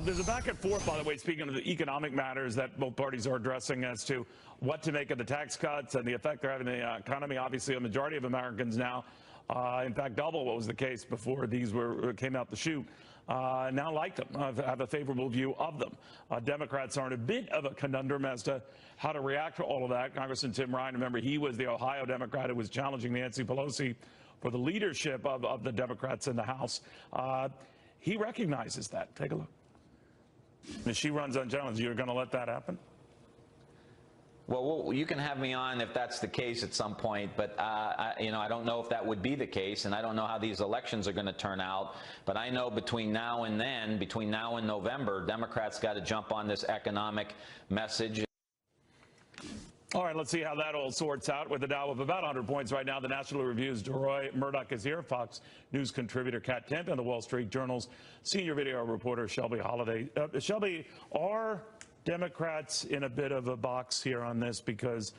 There's a back and forth, by the way, speaking of the economic matters that both parties are addressing as to what to make of the tax cuts and the effect they're having on the economy. Obviously, a majority of Americans now, in fact, double what was the case before these came out the chute, now like them, have a favorable view of them. Democrats are in a bit of a conundrum as to how to react to all of that. Congressman Tim Ryan, remember, he was the Ohio Democrat who was challenging Nancy Pelosi for the leadership of the Democrats in the House. He recognizes that. Take a look. If she runs unchallenged, you're going to let that happen? Well, you can have me on if that's the case at some point, but I don't know if that would be the case, and I don't know how these elections are going to turn out. But I know between now and then, between now and November, Democrats got to jump on this economic message. All right, let's see how that all sorts out. With the Dow up about 100 points right now, the National Review's Deroy. Murdock is here, Fox News contributor Katherine Timpf, and the Wall Street Journal's senior video reporter Shelby Holliday. Shelby, are Democrats in a bit of a box here on this? Because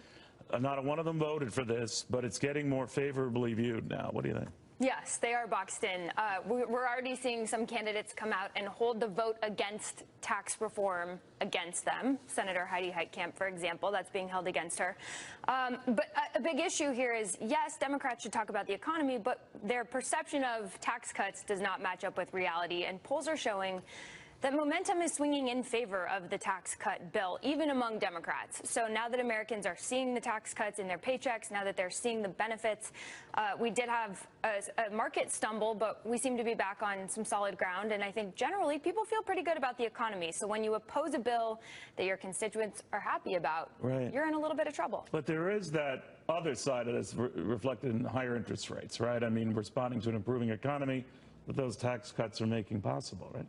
not one of them voted for this, but it's getting more favorably viewed now. What do you think? Yes, they are boxed in. We're already seeing some candidates come out and hold the vote against tax reform against them. Senator Heidi Heitkamp, for example, that's being held against her. But a big issue here is, yes, Democrats should talk about the economy, but their perception of tax cuts does not match up with reality. And polls are showing that momentum is swinging in favor of the tax cut bill, even among Democrats. So now that Americans are seeing the tax cuts in their paychecks, now that they're seeing the benefits, we did have a market stumble, but we seem to be back on some solid ground. And I think generally people feel pretty good about the economy. So when you oppose a bill that your constituents are happy about, right, you're in a little bit of trouble. But there is that other side of this reflected in higher interest rates, right? I mean, responding to an improving economy that those tax cuts are making possible, right?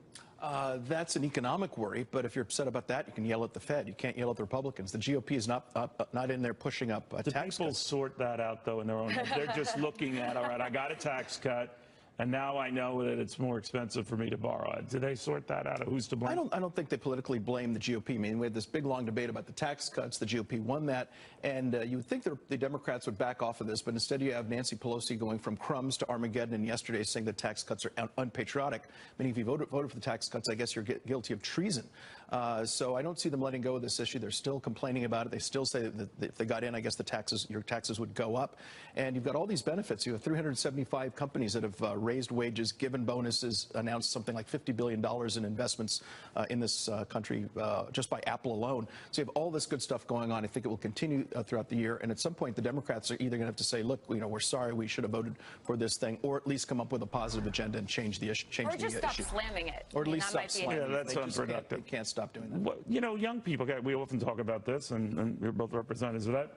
That's an economic worry, but if you're upset about that, you can yell at the Fed. You can't yell at the Republicans. The GOP is not in there pushing up tax cuts. People sort that out, though, in their own head. They're just looking at, all right, I got a tax cut, and now I know that it's more expensive for me to borrow. Do they sort that out? Who's to blame? I don't think they politically blame the GOP. I mean, we had this big, long debate about the tax cuts. The GOP won that, and you would think the Democrats would back off of this, but instead you have Nancy Pelosi going from crumbs to Armageddon, and yesterday saying the tax cuts are unpatriotic. Meaning, if you voted for the tax cuts, I guess you're guilty of treason. So I don't see them letting go of this issue. They're still complaining about it. They still say that if they got in, I guess your taxes would go up. And you've got all these benefits. You have 375 companies that have raised wages, given bonuses, announced something like $50 billion in investments in this country just by Apple alone. So you have all this good stuff going on. I think it will continue throughout the year. And at some point, the Democrats are either going to have to say, look, we're sorry, we should have voted for this thing, or at least come up with a positive agenda and change the issue. Or just stop slamming it. Or at least stop slamming it. Yeah, that's unproductive. They can't stop doing that. Well, young people, we often talk about this, and we're both representatives of that.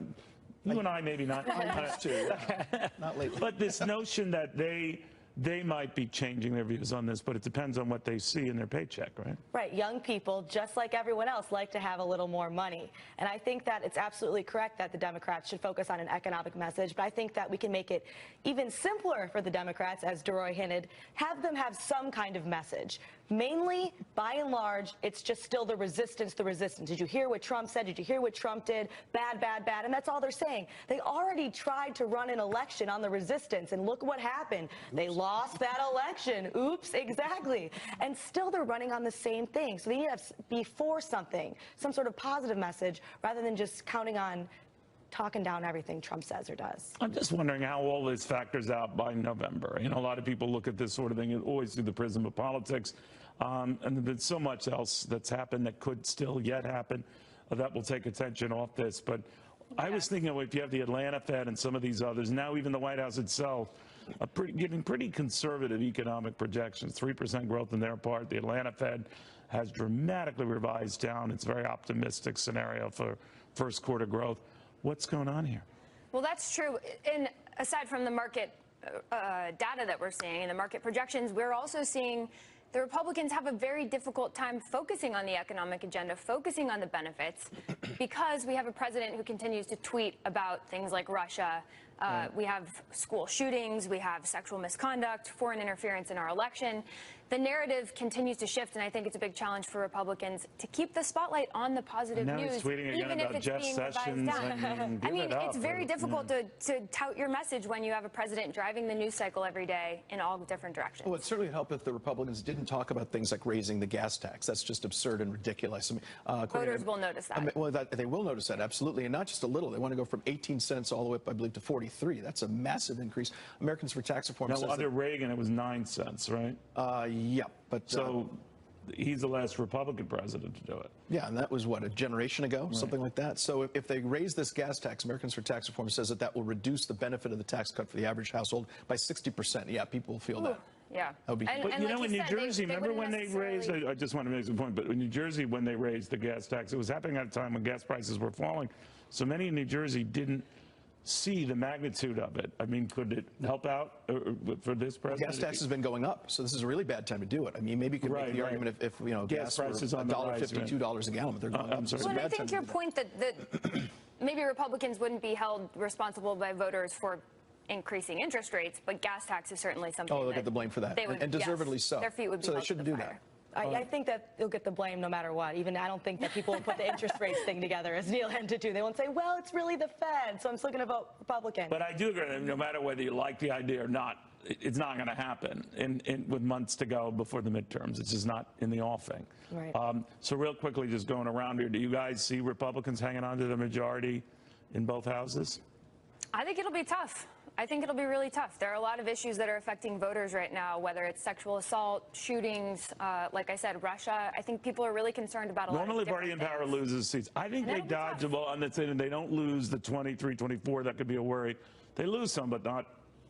You and I, maybe not. I used to. Not lately. But this notion that they might be changing their views on this, but it depends on what they see in their paycheck, right? Right. Young people, just like everyone else, like to have a little more money. And I think that it's absolutely correct that the Democrats should focus on an economic message, but I think that we can make it even simpler for the Democrats, as Deroy hinted, have them have some kind of message. Mainly, by and large, it's just still the resistance. Did you hear what Trump said? Did you hear what Trump did? Bad, bad, bad. And that's all they're saying. They already tried to run an election on the resistance, and look what happened. They lost that election. Oops, exactly. And still they're running on the same thing. So they need to be for something, some sort of positive message, rather than just counting on talking down everything Trump says or does. I'm just wondering how all this factors out by November. A lot of people look at this sort of thing always through the prism of politics. And there's so much else that's happened that could still yet happen that will take attention off this. But I was thinking, if you have the Atlanta Fed and some of these others, now even the White House itself, giving pretty conservative economic projections, 3% growth in their part. The Atlanta Fed has dramatically revised down its very optimistic scenario for first quarter growth. What's going on here? Well, that's true. And aside from the market data that we're seeing and the market projections, we're also seeing the Republicans have a very difficult time focusing on the economic agenda, focusing on the benefits, because we have a president who continues to tweet about things like Russia, We have school shootings, we have sexual misconduct, foreign interference in our election. The narrative continues to shift, and I think it's a big challenge for Republicans to keep the spotlight on the positive now news, he's tweeting again even if about it's Jeff being revised Sessions. down. I mean, it's very difficult to tout your message when you have a president driving the news cycle every day in all different directions. Well, it certainly would help if the Republicans didn't talk about things like raising the gas tax. That's just absurd and ridiculous. I mean, Voters will notice that. Well, they will notice that, absolutely, and not just a little. They want to go from 18 cents all the way up, I believe, to 43. That's a massive increase. Americans for Tax Reform Now, says under Reagan, it was 9 cents, right? Yeah, but so he's the last Republican president to do it. yeah, and that was what, a generation ago, something like that. So if they raise this gas tax, Americans for Tax Reform says that will reduce the benefit of the tax cut for the average household by 60%. Yeah, people feel that. Yeah. That would be But you know, in New Jersey, remember when they raised, I just want to make a point, but in New Jersey, when they raised the gas tax, it was happening at a time when gas prices were falling. So many in New Jersey didn't see the magnitude of it. I mean, could it help out for this president? Gas tax has been going up, so this is a really bad time to do it. I mean, maybe you could make the argument if you know, gas prices were on the rise, $1.50, $2 a gallon, but they're going up. So it's a Well, and I bad think time your to do point that maybe Republicans wouldn't be held responsible by voters for increasing interest rates, but gas tax is certainly something. Oh, they'll get the blame for that, they would, and deservedly yes, so. Their feet would be so they held to shouldn't the do fire. that. I think that they'll get the blame no matter what. Even I don't think that people will put the interest rates thing together as Neil had to do. They won't say, well, it's really the Fed, so I'm still going to vote Republican. But I do agree, no matter whether you like the idea or not, it's not going to happen with months to go before the midterms. It's just not in the offing. Right. So real quickly, just going around here, do you guys see Republicans hanging on to the majority in both houses? I think it'll be tough. I think it'll be really tough. There are a lot of issues that are affecting voters right now, whether it's sexual assault, shootings, like I said, Russia. I think people are really concerned about a lot of Normally, party in power loses seats. I think they dodge well on the thing. They don't lose the 23, 24. That could be a worry. They lose some, but not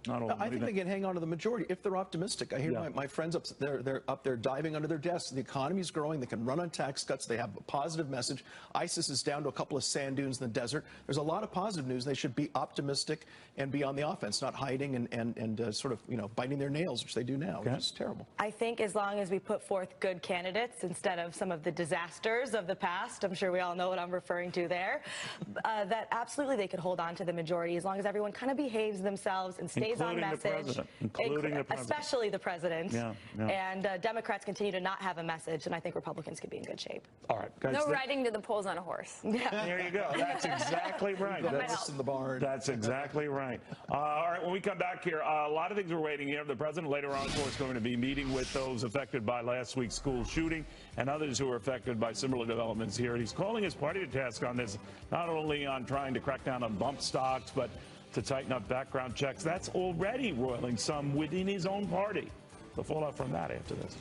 all. I think they can hang on to the majority if they're optimistic. I hear my friends up there, they're up there diving under their desks. The economy's growing. They can run on tax cuts. They have a positive message. ISIS is down to a couple of sand dunes in the desert. There's a lot of positive news. They should be optimistic and be on the offense, not hiding and sort of, you know, biting their nails, which they do now, which is terrible. I think as long as we put forth good candidates instead of some of the disasters of the past, I'm sure we all know what I'm referring to there, that absolutely they could hold on to the majority as long as everyone kind of behaves themselves and stays on message. Including the president. Especially the president. Yeah. And Democrats continue to not have a message, and I think Republicans could be in good shape. All right, guys. No riding to the polls on a horse. There you go. That's exactly right. That's in the barn. That's exactly right. All right, when we come back here, a lot of things we're waiting here. The president later on, of course, going to be meeting with those affected by last week's school shooting and others who are affected by similar developments here. He's calling his party to task on this, not only on trying to crack down on bump stocks, but to tighten up background checks. That's already roiling some within his own party. The fallout from that after this.